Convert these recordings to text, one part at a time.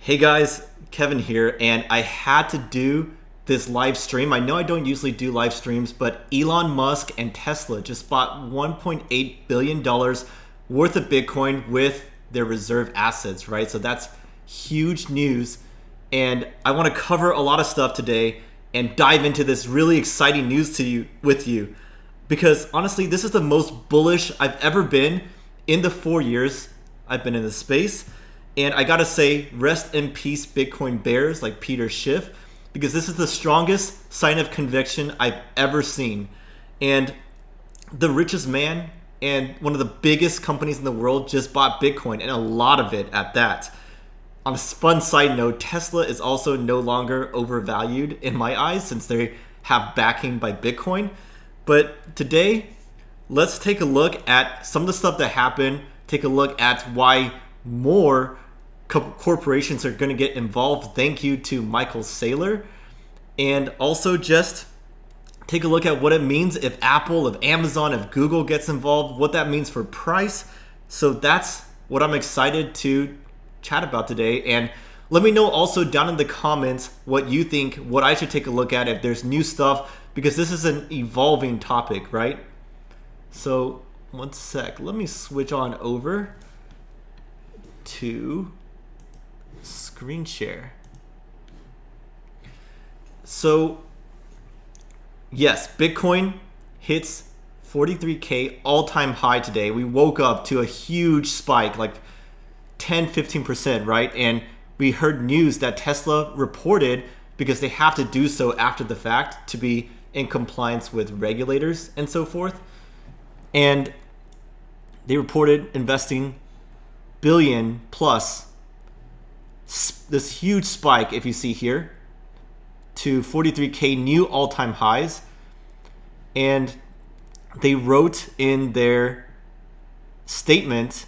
Hey guys, Kevin here, and I had to do this live stream. I know I don't usually do live streams, but Elon Musk and Tesla just bought $1.8 billion worth of Bitcoin with their reserve assets, right? So that's huge news. And I want to cover a lot of stuff today and dive into this really exciting news with you. Because honestly, this is the most bullish I've ever been in the 4 years I've been in this space. And I gotta say, rest in peace, Bitcoin bears like Peter Schiff, because this is the strongest sign of conviction I've ever seen. And the richest man and one of the biggest companies in the world just bought Bitcoin, and a lot of it at that. On a fun side note, Tesla is also no longer overvalued in my eyes since they have backing by Bitcoin. But today, let's take a look at some of the stuff that happened, take a look at why more corporations are going to get involved. Thank you to Michael Saylor. And also just take a look at what it means if Apple, if Amazon, if Google gets involved, what that means for price. So that's what I'm excited to chat about today. And let me know also down in the comments what you think, what I should take a look at if there's new stuff, because this is an evolving topic, right? So one sec, let me switch on over to screen share. So yes, Bitcoin hits 43K all-time high today. We woke up to a huge spike, like 10-15%, right? And we heard news that Tesla reported, because they have to do so after the fact to be in compliance with regulators and so forth. And they reported investing billion plus, this huge spike, if you see here, to 43K new all-time highs. And they wrote in their statement,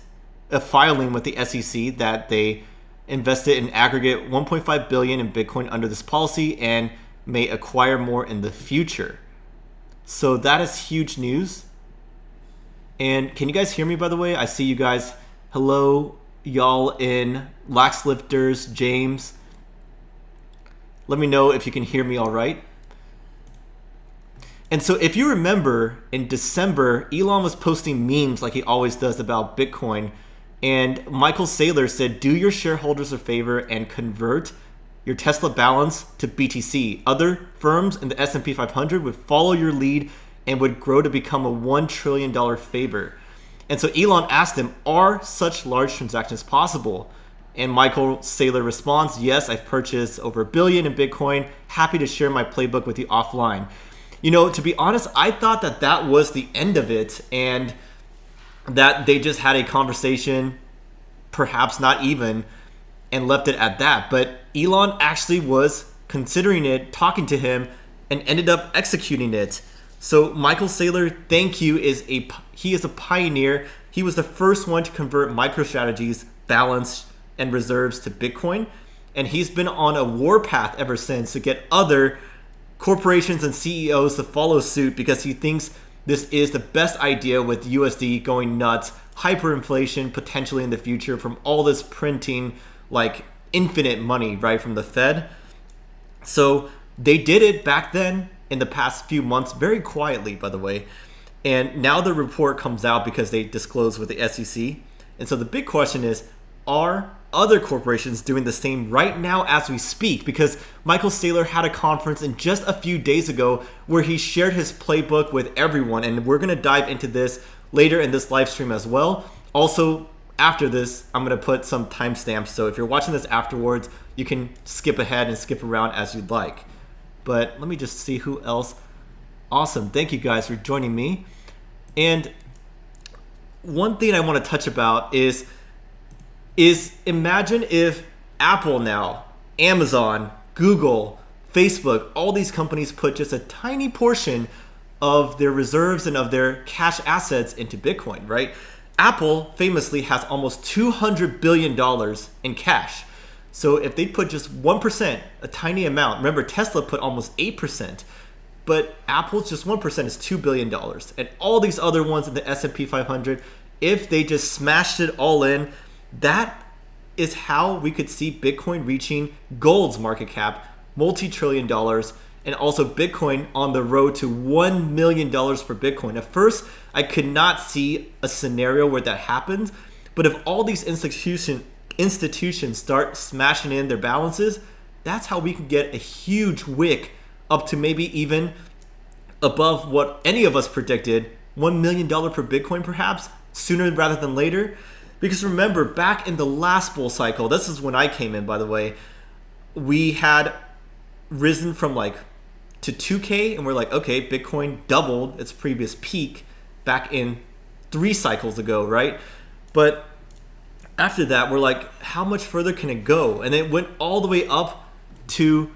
a filing with the SEC, that they invested in aggregate 1.5 billion in Bitcoin under this policy and may acquire more in the future. So that is huge news. And can you guys hear me, by the way? I see you guys. Hello, y'all in Lax Lifters, James. Let me know if you can hear me all right. And so if you remember, in December, Elon was posting memes like he always does about Bitcoin. And Michael Saylor said, do your shareholders a favor and convert your Tesla balance to BTC. Other firms in the S&P 500 would follow your lead and would grow to become a $1 trillion favor. And so Elon asked him, are such large transactions possible? And Michael Saylor responds, yes, I've purchased over $1 billion in Bitcoin. Happy to share my playbook with you offline. You know, to be honest, I thought that that was the end of it and that they just had a conversation, perhaps not even, and left it at that. But Elon actually was considering it, talking to him, and ended up executing it. So Michael Saylor, thank you, he is a pioneer. He was the first one to convert MicroStrategy's balance and reserves to Bitcoin. And he's been on a warpath ever since to get other corporations and CEOs to follow suit, because he thinks this is the best idea with USD going nuts, hyperinflation potentially in the future from all this printing, like infinite money, right, from the Fed. So they did it back then in the past few months, very quietly, by the way. And now the report comes out because they disclosed with the SEC. And so the big question is, are other corporations doing the same right now as we speak? Because Michael Saylor had a conference in just a few days ago where he shared his playbook with everyone. And we're going to dive into this later in this live stream as well. Also, after this, I'm going to put some timestamps. So if you're watching this afterwards, you can skip ahead and skip around as you'd like. But let me just see who else. Awesome. Thank you guys for joining me. And one thing I want to touch about is imagine if Apple now, Amazon, Google, Facebook, all these companies put just a tiny portion of their reserves and of their cash assets into Bitcoin, right? Apple famously has almost $200 billion in cash. So if they put just 1%, a tiny amount, remember Tesla put almost 8%, but Apple's just 1% is $2 billion. And all these other ones in the S&P 500, if they just smashed it all in, that is how we could see Bitcoin reaching gold's market cap, multi-trillion dollars, and also Bitcoin on the road to $1 million per Bitcoin. At first, I could not see a scenario where that happens, but if all these institutions start smashing in their balances, that's how we can get a huge wick up to maybe even above what any of us predicted, $1 million per Bitcoin perhaps, sooner rather than later. Because remember, back in the last bull cycle, this is when I came in, by the way, we had risen from like to 2K, and we're like, okay, Bitcoin doubled its previous peak back in 3 cycles ago, right? But after that, we're like, how much further can it go? And it went all the way up to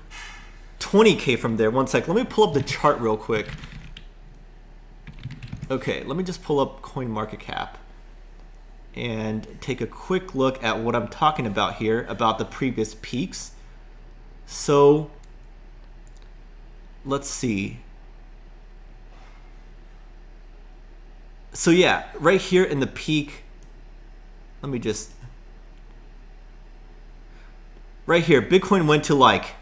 20K from there. One sec, let me pull up the chart real quick. Okay, let me just pull up CoinMarketCap and take a quick look at what I'm talking about here, about the previous peaks. So let's see. So yeah, right here in the peak, let me just, right here, Bitcoin went to like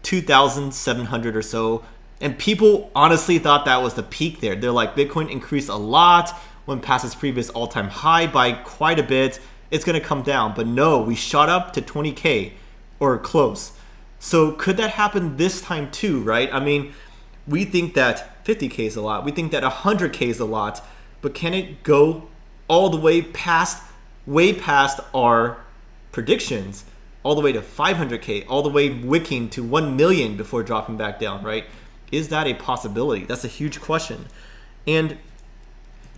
2,700 or so, and people honestly thought that was the peak there. They're like, Bitcoin increased a lot, went past its previous all-time high by quite a bit, it's gonna come down. But no, we shot up to 20K or close. So could that happen this time too, right? I mean, we think that 50K is a lot, we think that 100K is a lot, but can it go all the way past our predictions, all the way to 500K, all the way wicking to 1 million before dropping back down, right? Is that a possibility? That's a huge question. And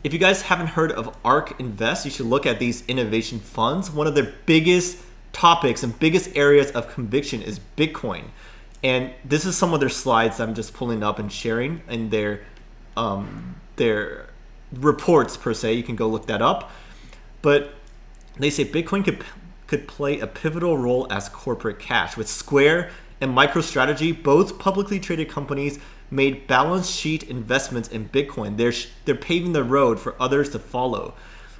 if you guys haven't heard of ARK Invest, you should look at these innovation funds. One of their biggest topics and biggest areas of conviction is Bitcoin. And this is some of their slides I'm just pulling up and sharing in their reports per se. You can go look that up. But they say Bitcoin could play a pivotal role as corporate cash. With Square and MicroStrategy, both publicly traded companies, made balance sheet investments in Bitcoin. They're paving the road for others to follow.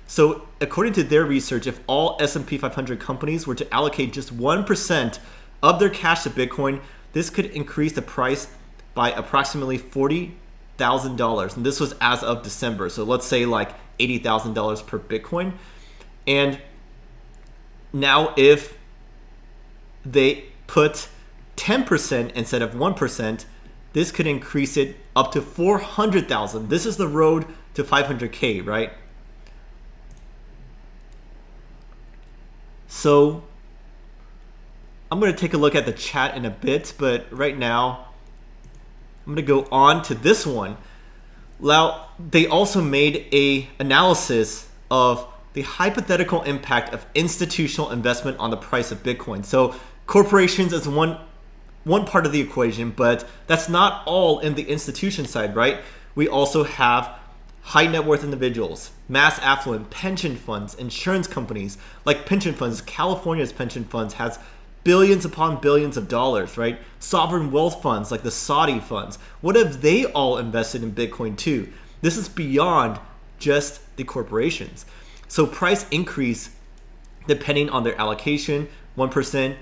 So according to their research, if all S&P 500 companies were to allocate just 1% of their cash to Bitcoin, this could increase the price by approximately $40,000. And this was as of December. So let's say like $80,000 per Bitcoin. And now if they put 10% instead of 1%, this could increase it up to 400,000. This is the road to 500K, right? So I'm going to take a look at the chat in a bit, but right now I'm going to go on to this one. Now, they also made a analysis of the hypothetical impact of institutional investment on the price of Bitcoin. So corporations is one part of the equation, but that's not all in the institution side, right? We also have high net worth individuals, mass affluent, pension funds, insurance companies. Like pension funds, California's pension funds has billions upon billions of dollars, right? Sovereign wealth funds like the Saudi funds. What have they all invested in Bitcoin too? This is beyond just the corporations. So price increase depending on their allocation, 1%,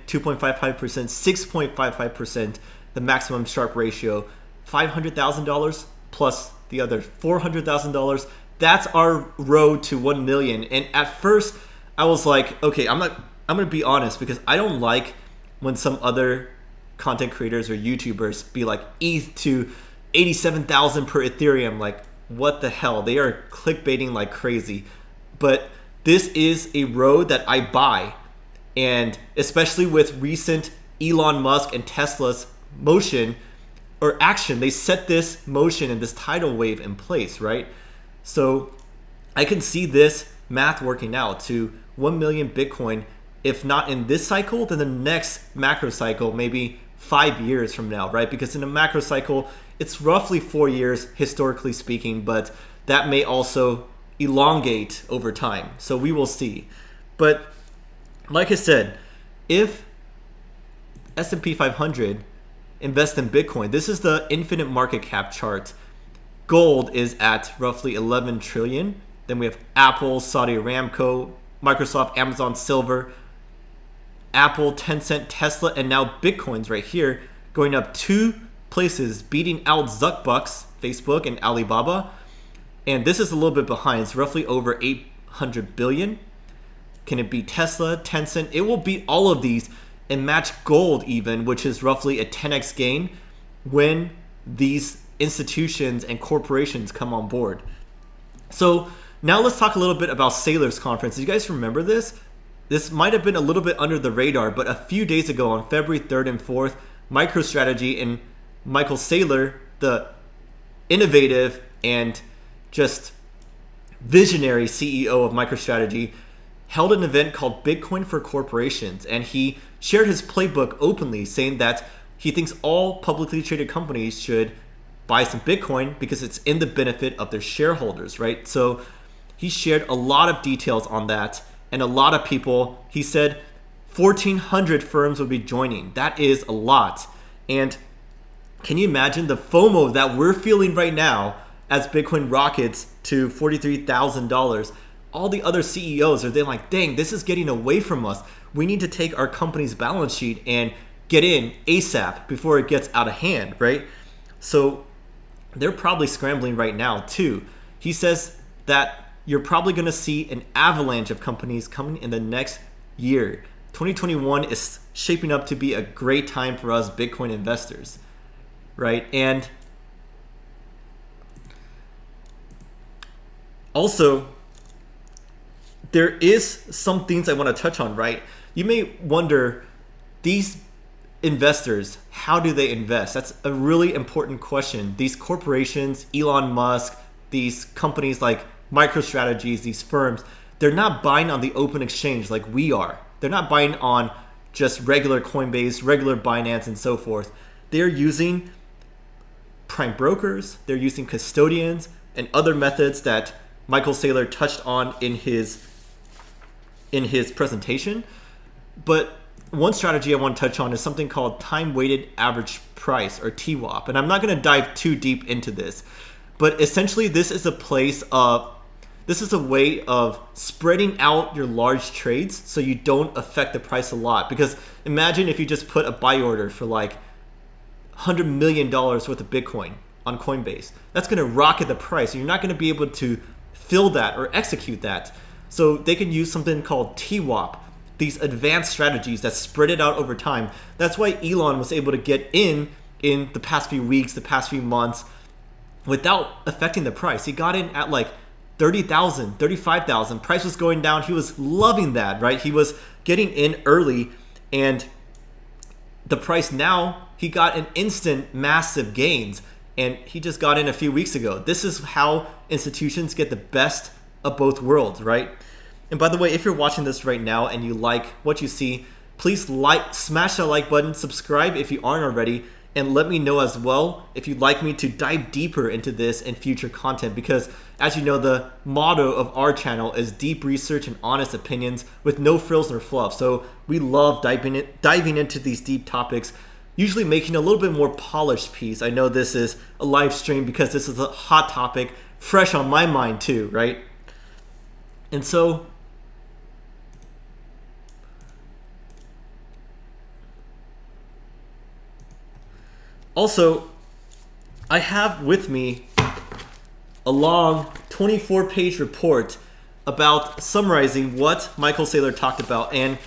2.55%, 6.55%, the maximum Sharpe ratio, $500,000 plus the other $400,000. That's our road to 1 million. And at first I was like, okay, I'm gonna be honest, because I don't like when some other content creators or YouTubers be like ETH to 87,000 per Ethereum. Like, what the hell? They are clickbaiting like crazy. But this is a road that I buy. And especially with recent Elon Musk and Tesla's motion or action, they set this motion and this tidal wave in place, right? So I can see this math working out to 1 million Bitcoin, if not in this cycle, then the next macro cycle, maybe 5 years from now, right? Because in a macro cycle, it's roughly 4 years, historically speaking, but that may also elongate over time. So we will see. But like I said, if S&P 500 invest in Bitcoin, this is the infinite market cap chart. Gold is at roughly 11 trillion. Then we have Apple, Saudi Aramco, Microsoft, Amazon, silver, Apple, Tencent, Tesla, and now Bitcoin's right here going up 2 places, beating out Zuckbucks, Facebook, and Alibaba. And this is a little bit behind. It's roughly over 800 billion. Can it beat Tesla, Tencent? It will beat all of these and match gold even, which is roughly a 10x gain when these institutions and corporations come on board. So now let's talk a little bit about Saylor's conference. Do you guys remember this? This might have been a little bit under the radar, but a few days ago on February 3rd and 4th, MicroStrategy and Michael Saylor, the innovative and just visionary CEO of MicroStrategy, held an event called Bitcoin for Corporations, and he shared his playbook openly, saying that he thinks all publicly traded companies should buy some Bitcoin because it's in the benefit of their shareholders, right? So he shared a lot of details on that, and a lot of people, he said 1,400 firms would be joining. That is a lot. And can you imagine the FOMO that we're feeling right now as Bitcoin rockets to $43,000? All the other CEOs are then like, dang, this is getting away from us. We need to take our company's balance sheet and get in ASAP before it gets out of hand, right? So they're probably scrambling right now too. He says that you're probably going to see an avalanche of companies coming in the next year. 2021 is shaping up to be a great time for us Bitcoin investors, right? And also, there is some things I want to touch on, right? You may wonder, these investors, how do they invest? That's a really important question. These corporations, Elon Musk, these companies like MicroStrategies, these firms, they're not buying on the open exchange like we are. They're not buying on just regular Coinbase, regular Binance, and so forth. They're using prime brokers, they're using custodians, and other methods that Michael Saylor touched on in his presentation. But one strategy I want to touch on is something called time-weighted average price, or TWAP. And I'm not going to dive too deep into this, but essentially this is a way of spreading out your large trades so you don't affect the price a lot. Because imagine if you just put a buy order for like $100 million worth of Bitcoin on Coinbase. That's going to rocket the price. You're not going to be able to fill that or execute that. So they can use something called TWAP, these advanced strategies that spread it out over time. That's why Elon was able to get in the past few weeks, the past few months, without affecting the price. He got in at like 30,000, 35,000. Price was going down. He was loving that, right? He was getting in early, and the price now, he got an instant massive gains, and he just got in a few weeks ago. This is how institutions get the best of both worlds, right? And by the way, if you're watching this right now and you like what you see, please smash that like button, subscribe if you aren't already, and let me know as well if you'd like me to dive deeper into this and future content, because as you know, the motto of our channel is deep research and honest opinions with no frills nor fluff. So we love diving into these deep topics, usually making a little bit more polished piece. I know this is a live stream because this is a hot topic, fresh on my mind too, right? And so also, I have with me a long 24-page report about summarizing what Michael Saylor talked about. And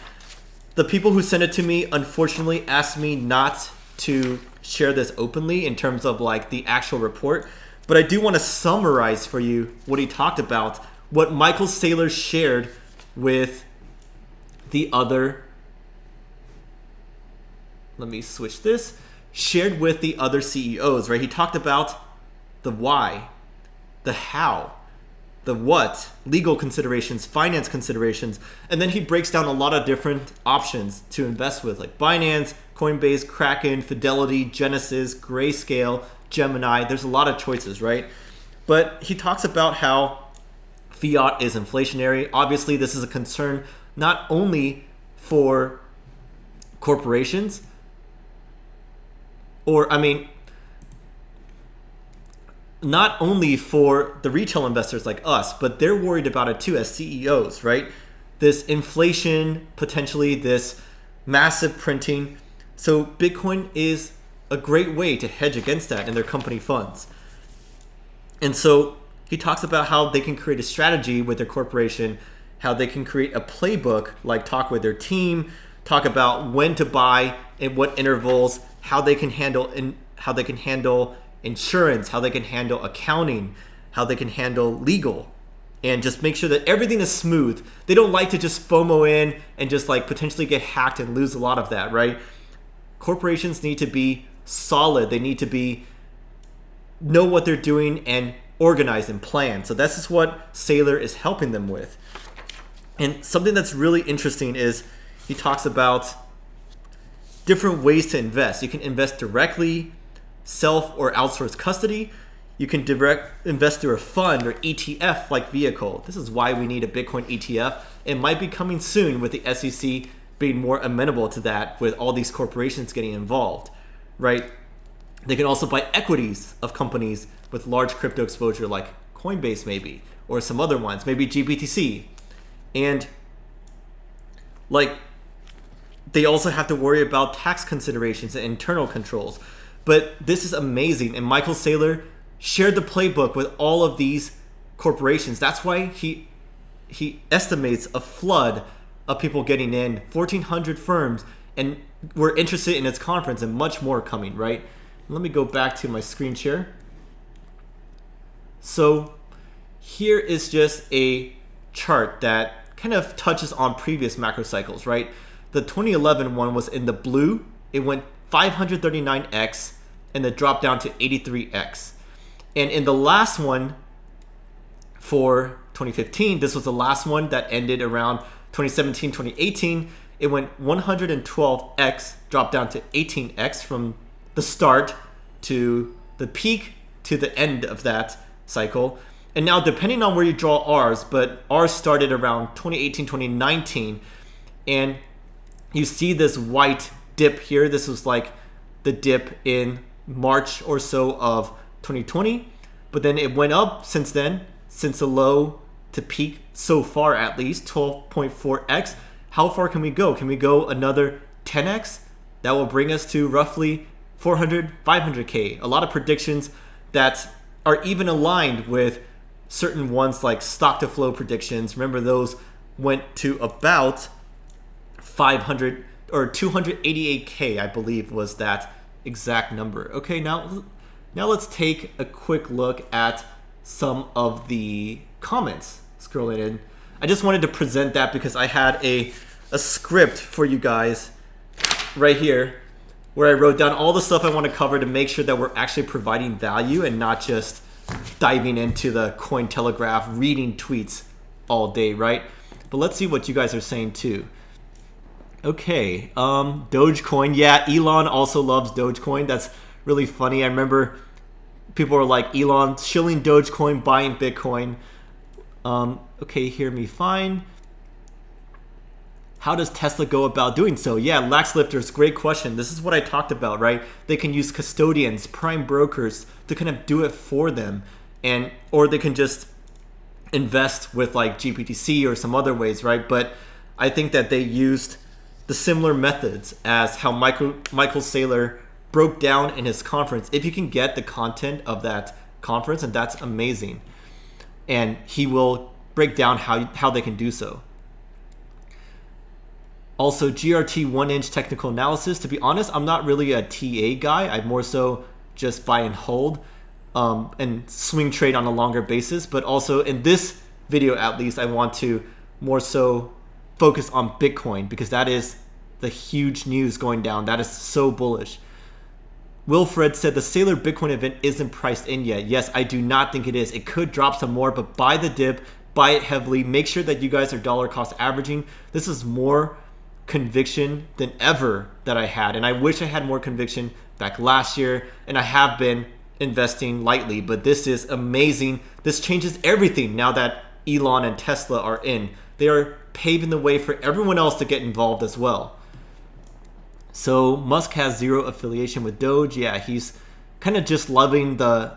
the people who sent it to me, unfortunately, asked me not to share this openly in terms of like the actual report. But I do want to summarize for you what he talked about, what Michael Saylor shared with the other, let me switch this, shared with the other CEOs, right? He talked about the why, the how, the what, legal considerations, finance considerations, and then he breaks down a lot of different options to invest with, like Binance, Coinbase, Kraken, Fidelity, Genesis, Grayscale, Gemini. There's a lot of choices, right? But he talks about how fiat is inflationary. Obviously, this is a concern not only for corporations, not only for the retail investors like us, but they're worried about it too as CEOs, right? This inflation, potentially this massive printing. So Bitcoin is a great way to hedge against that in their company funds. And so he talks about how they can create a strategy with their corporation, how they can create a playbook, like talk with their team, talk about when to buy, in what intervals, how they can handle insurance, how they can handle accounting, how they can handle legal, and just make sure that everything is smooth. They don't like to just FOMO in and just like potentially get hacked and lose a lot of that, right? Corporations need to be solid. They need to know what they're doing and organize and plan. So this is what Saylor is helping them with. And something that's really interesting is he talks about different ways to invest. You can invest directly, self or outsource custody. You can invest through a fund or ETF like vehicle. This is why we need a Bitcoin ETF. It might be coming soon with the SEC being more amenable to that, with all these corporations getting involved, right? They can also buy equities of companies with large crypto exposure like Coinbase maybe, or some other ones, maybe GBTC. And like, they also have to worry about tax considerations and internal controls. But this is amazing. And Michael Saylor shared the playbook with all of these corporations. That's why he estimates a flood of people getting in, 1,400 firms, and we're interested in its conference and much more coming, right? Let me go back to my screen share. So here is just a chart that kind of touches on previous macro cycles, right? The 2011 one was in the blue. It went 539x and then dropped down to 83x. And in the last one for 2015, this was the last one that ended around 2017, 2018. It went 112x, dropped down to 18x from the start to the peak to the end of that cycle. And now depending on where you draw R's, but R's started around 2018, 2019, and you see this white dip here. This was like the dip in March or so of 2020, but then it went up since then, since the low to peak so far, at least 12.4x. How far can we go? Can we go another 10x? That will bring us to roughly 400, 500K. A lot of predictions that are even aligned with certain ones like stock to flow predictions. Remember, those went to about 500 or 288K, I believe was that exact number. Okay, now let's take a quick look at some of the comments. Scrolling in, I just wanted to present that because I had a script for you guys right here where I wrote down all the stuff I want to cover to make sure that we're actually providing value and not just diving into the Cointelegraph reading tweets all day, right? But let's see what you guys are saying too. Okay, Dogecoin. Yeah, Elon also loves Dogecoin. That's really funny. I remember people were like, Elon shilling Dogecoin, buying Bitcoin. Okay, hear me fine. How does Tesla go about doing so? Yeah, Laxlifters, great question. This is what I talked about, right? They can use custodians, prime brokers to kind of do it for them, or they can just invest with like GBTC or some other ways, right? But I think that they used the similar methods as how Michael Saylor broke down in his conference. If you can get the content of that conference, and that's amazing. And he will break down how they can do so. Also, GRT 1-inch technical analysis. To be honest, I'm not really a TA guy. I more so just buy and hold and swing trade on a longer basis. But also in this video, at least, I want to more so focus on Bitcoin because that is the huge news going down. That is so bullish. Wilfred said the Saylor Bitcoin event isn't priced in yet. Yes, I do not think it is. It could drop some more, but buy the dip, buy it heavily. Make sure that you guys are dollar cost averaging. This is more conviction than ever that I had, and I wish I had more conviction back last year, and I have been investing lightly, but this is amazing. This changes everything now that Elon and Tesla are in. They are paving the way for everyone else to get involved as well. So Musk has zero affiliation with Doge. Yeah, he's kind of just loving the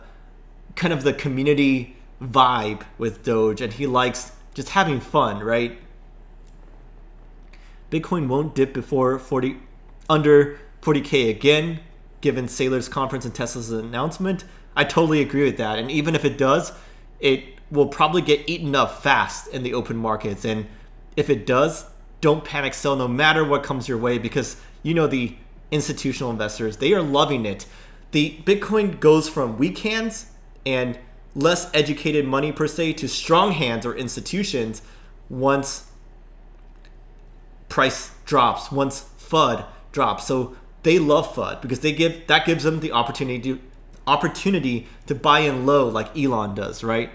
community vibe with Doge, and he likes just having fun, right? Bitcoin won't dip before under 40K again, given Saylor's conference and Tesla's announcement. I totally agree with that. And even if it does, it will probably get eaten up fast in the open markets. And if it does, don't panic sell no matter what comes your way, because you know the institutional investors, they are loving it. The Bitcoin goes from weak hands and less educated money per se to strong hands or institutions once price drops, once FUD drops. So they love FUD because that gives them the opportunity to buy in low like Elon does, right?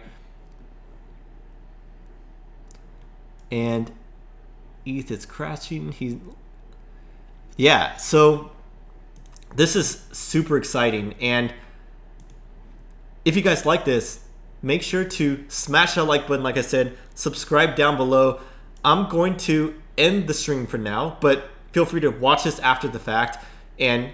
And ETH is crashing. So this is super exciting. And if you guys like this, make sure to smash that like button. Like I said, subscribe down below. I'm going to end the stream for now, but feel free to watch this after the fact and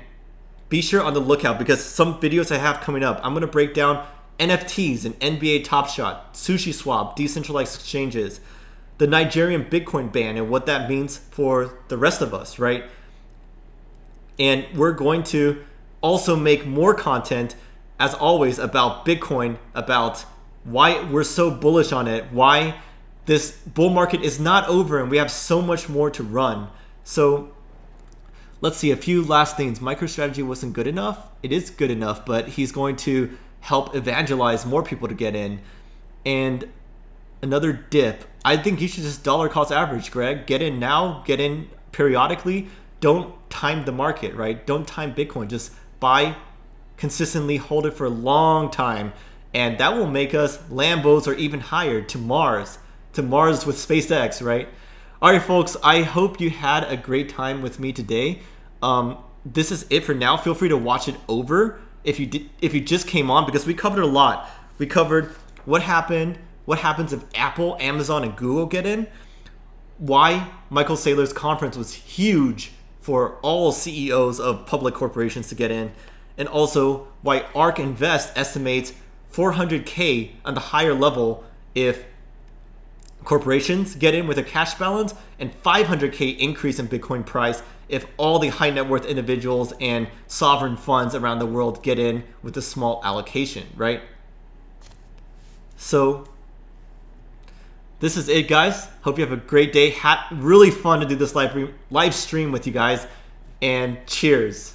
be sure on the lookout, because some videos I have coming up, I'm going to break down NFTs and NBA Top Shot, Sushi Swap, decentralized exchanges, the Nigerian Bitcoin ban and what that means for the rest of us, right? And we're going to also make more content, as always, about Bitcoin, about why we're so bullish on it, why this bull market is not over and we have so much more to run. So let's see, a few last things. MicroStrategy wasn't good enough. It is good enough, but he's going to help evangelize more people to get in. And another dip. I think you should just dollar cost average, Greg. Get in now, get in periodically. Don't time the market, right? Don't time Bitcoin. Just buy consistently, hold it for a long time. And that will make us Lambos or even higher to Mars with SpaceX, right? All right, folks, I hope you had a great time with me today. This is it for now. Feel free to watch it over if you just came on, because we covered a lot. We covered what happens if Apple, Amazon, and Google get in, why Michael Saylor's conference was huge for all CEOs of public corporations to get in, and also why ARK Invest estimates 400K on the higher level if corporations get in with a cash balance, and 500K increase in Bitcoin price if all the high net worth individuals and sovereign funds around the world get in with a small allocation, right? So this is it, guys. Hope you have a great day. Really fun to do this live stream with you guys, and cheers.